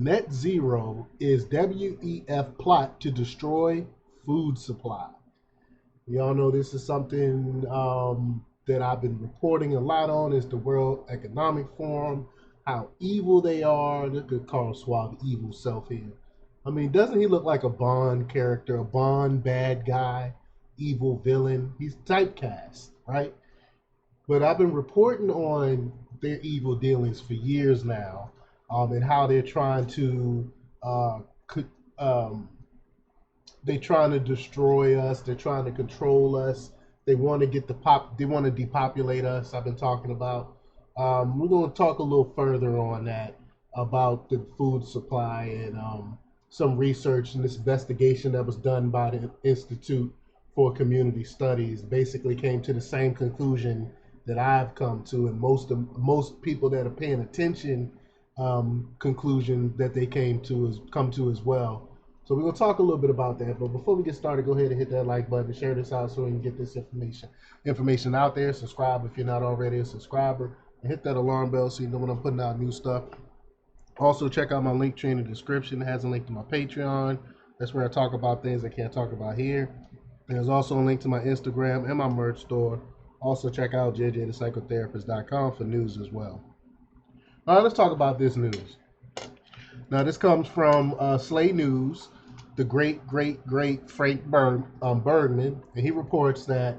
Net zero is WEF plot to destroy food supply. Y'all know this is something that I've been reporting a lot on. Is the World Economic Forum, how evil they are. Look at Carl Schwab, evil self here. I mean, doesn't he look like a Bond character, a Bond bad guy, evil villain? He's typecast, right? But I've been reporting on their evil dealings for years now, and how they're trying to uh, um, they're trying to destroy us. They're trying to control us. They want to get the pop. They want to depopulate us. I've been talking about. We're going to talk a little further on that about the food supply and some research and this investigation that was done by the Institute for Community Studies. Basically, came to the same conclusion that I've come to, and most people that are paying attention conclusion that they came to is come to as well. So we're gonna talk a little bit about that. But before we get started, go ahead and hit that like button, share this out so we can get this information out there. Subscribe if you're not already a subscriber, and hit that alarm bell so you know when I'm putting out new stuff. Also, check out my link tree in the description. It has a link to my Patreon. That's where I talk about things I can't talk about here. There's also a link to my Instagram and my merch store. Also, check out jjthepsychotherapist.com for news as well. All right, let's talk about this news. Now, this comes from Slay News, the great Frank Bergman, and he reports that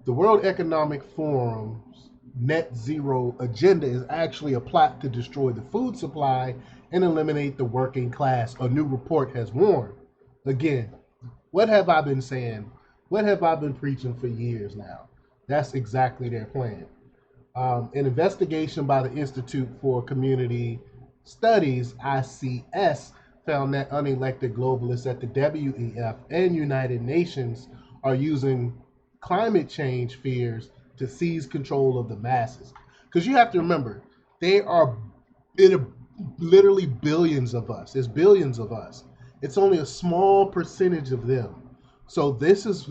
the World Economic Forum's net zero agenda is actually a plot to destroy the food supply and eliminate the working class, a new report has warned. Again, what have I been saying? What have I been preaching for years now? That's exactly their plan. An investigation by the Institute for Community Studies, ICS, found that unelected globalists at the WEF and United Nations are using climate change fears to seize control of the masses. Because you have to remember, they are literally billions of us. There's billions of us. It's only a small percentage of them. So this is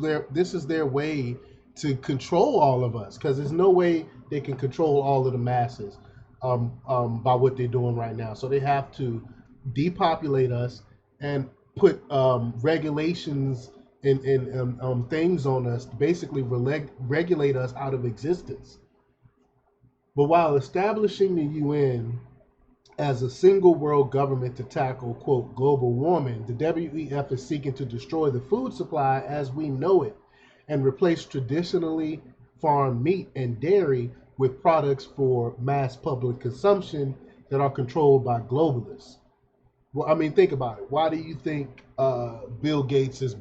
their way to control all of us, because there's no way they can control all of the masses by what they're doing right now. So they have to depopulate us and put regulations and things on us to basically regulate us out of existence. But while establishing the UN as a single world government to tackle, quote, global warming, the WEF is seeking to destroy the food supply as we know it and replace traditionally farmed meat and dairy with products for mass public consumption that are controlled by globalists. Well, I mean, think about it. Why do you think Bill Gates is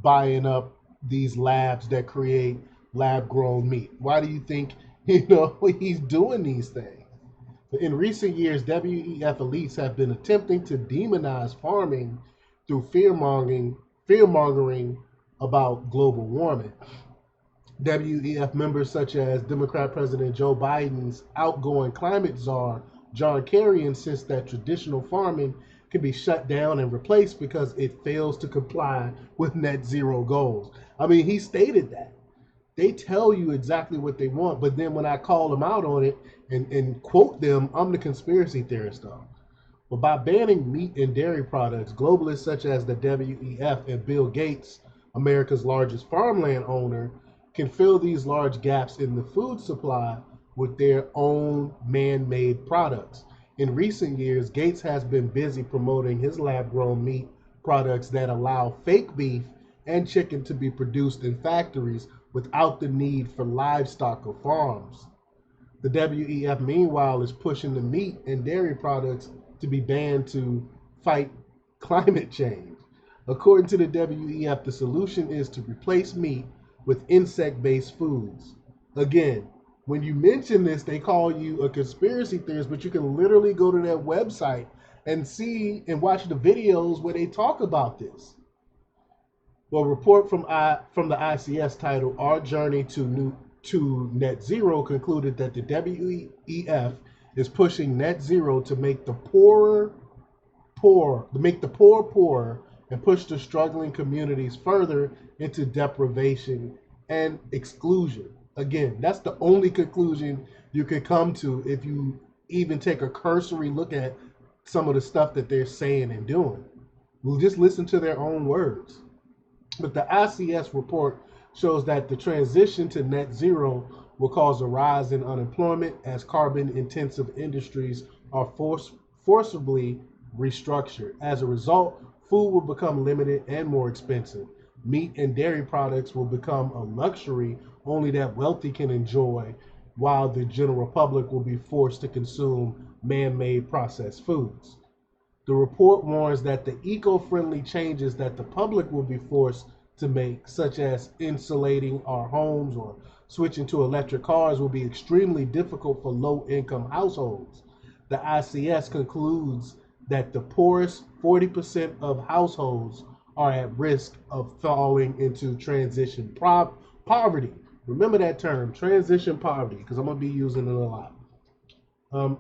buying up these labs that create lab grown meat? Why do you think he's doing these things? In recent years, WEF elites have been attempting to demonize farming through fear mongering about global warming. WEF members such as Democrat President Joe Biden's outgoing climate czar, John Kerry, insists that traditional farming can be shut down and replaced because it fails to comply with net zero goals. I mean, he stated that. They tell you exactly what they want, but then when I call them out on it and quote them, I'm the conspiracy theorist though. But by banning meat and dairy products, globalists such as the WEF and Bill Gates, America's largest farmland owner, can fill these large gaps in the food supply with their own man-made products. In recent years, Gates has been busy promoting his lab-grown meat products that allow fake beef and chicken to be produced in factories without the need for livestock or farms. The WEF, meanwhile, is pushing the meat and dairy products to be banned to fight climate change. According to the WEF, the solution is to replace meat with insect-based foods. Again, when you mention this, they call you a conspiracy theorist, but you can literally go to their website and see and watch the videos where they talk about this. Well, a report from the ICS titled "Our Journey to Net Zero" concluded that the WEF is pushing net zero to make the poor poorer, and push the struggling communities further into deprivation and exclusion. Again, that's the only conclusion you can come to if you even take a cursory look at some of the stuff that they're saying and doing. We'll just listen to their own words. But the ICS report shows that the transition to net zero will cause a rise in unemployment as carbon intensive industries are forcibly restructured. As a result, food will become limited and more expensive. Meat and dairy products will become a luxury only that wealthy can enjoy, while the general public will be forced to consume man made processed foods. The report warns that the eco-friendly changes that the public will be forced to make, such as insulating our homes or switching to electric cars, will be extremely difficult for low-income households. The ICS concludes that the poorest 40% of households are at risk of falling into transition poverty. Remember that term, transition poverty, because I'm going to be using it a lot. Um,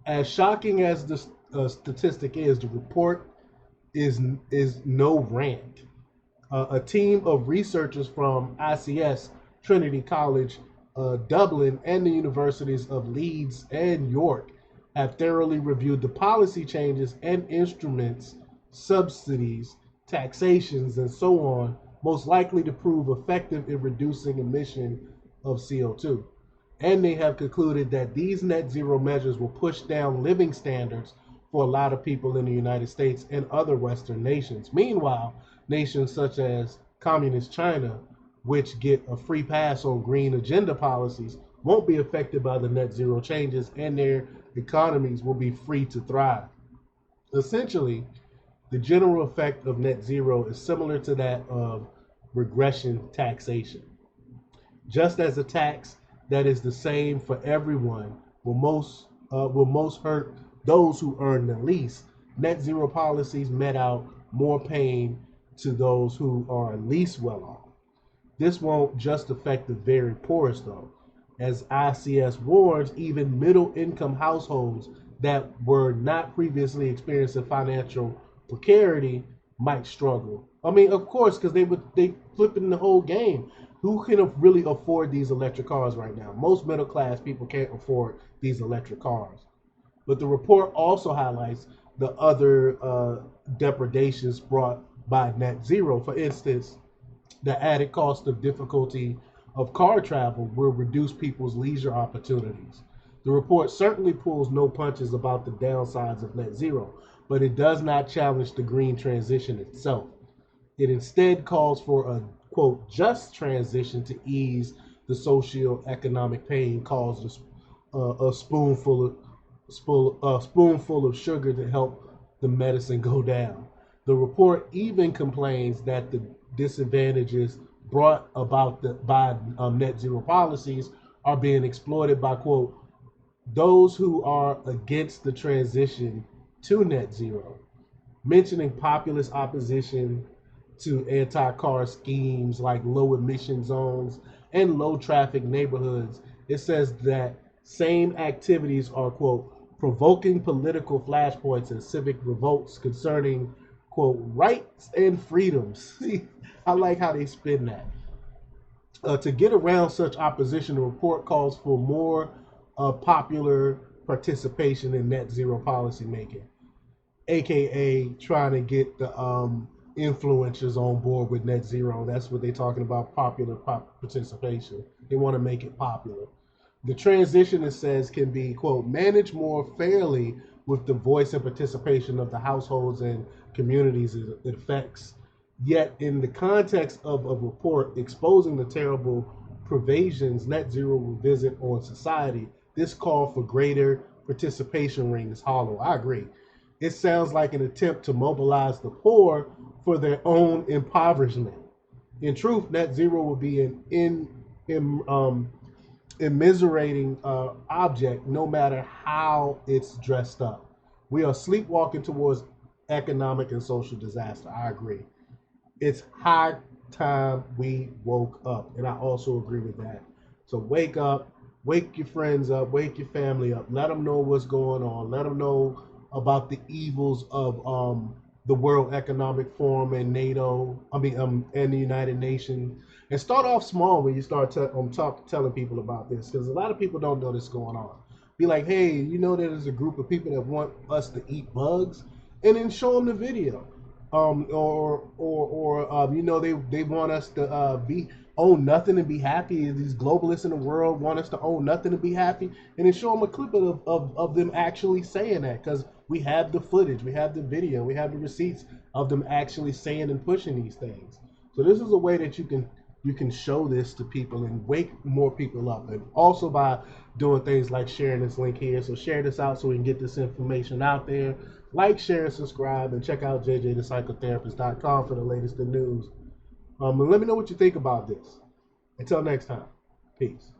as shocking as the statistic is, the report is no rant. A team of researchers from ICS, Trinity College, Dublin, and the universities of Leeds and York have thoroughly reviewed the policy changes and instruments, subsidies, taxations, and so on, most likely to prove effective in reducing emission of CO2. And they have concluded that these net zero measures will push down living standards for a lot of people in the United States and other Western nations. Meanwhile, nations such as communist China, which get a free pass on green agenda policies, won't be affected by the net zero changes, and their economies will be free to thrive. Essentially, the general effect of net zero is similar to that of regression taxation. Just as a tax that is the same for everyone will most hurt those who earn the least, net zero policies met out more pain to those who are least well off. This won't just affect the very poorest, though. As ICS warns, even middle income households that were not previously experiencing financial precarity might struggle. I mean, of course, because they flipping the whole game. Who can really afford these electric cars right now? Most middle class people can't afford these electric cars. But the report also highlights the other depredations brought by net zero. For instance, the added cost of difficulty of car travel will reduce people's leisure opportunities. The report certainly pulls no punches about the downsides of net zero, but it does not challenge the green transition itself. It instead calls for a quote just transition to ease the socio-economic pain caused a spoonful of sugar to help the medicine go down. The report even complains that the disadvantages brought about by net zero policies are being exploited by quote those who are against the transition to net zero, mentioning populist opposition to anti-car schemes like low emission zones and low traffic neighborhoods. It says that same activities are, quote, provoking political flashpoints and civic revolts concerning, quote, rights and freedoms. See, I like how they spin that. To get around such opposition, the report calls for more popular participation in net zero policy making, aka trying to get the influencers on board with net zero. That's what they're talking about, popular participation. They want to make it popular. The transition, it says, can be, quote, managed more fairly with the voice and participation of the households and communities it affects. Yet, in the context of a report exposing the terrible pervasions net zero will visit on society, this call for greater participation rings hollow. I agree. It sounds like an attempt to mobilize the poor for their own impoverishment. In truth, net zero will be an immiserating object no matter how it's dressed up. We are sleepwalking towards economic and social disaster. I agree. It's high time we woke up, and I also agree with that. So wake up, wake your friends up, wake your family up, let them know what's going on, let them know about the evils of the World Economic Forum and NATO, and the United Nations, and start off small when you start telling people about this, because a lot of people don't know this going on. Be like, hey, you know, there's a group of people that want us to eat bugs, and then show them the video. You know, they want us to be own nothing and be happy. These globalists in the world want us to own nothing and be happy, and then show them a clip of them actually saying that, because we have the footage, we have the video, we have the receipts of them actually saying and pushing these things. So this is a way that you can show this to people and wake more people up, and also by doing things like sharing this link here. So share this out so we can get this information out there. Like, share, and subscribe, and check out jjthepsychotherapist.com for the latest in news. And let me know what you think about this. Until next time, peace.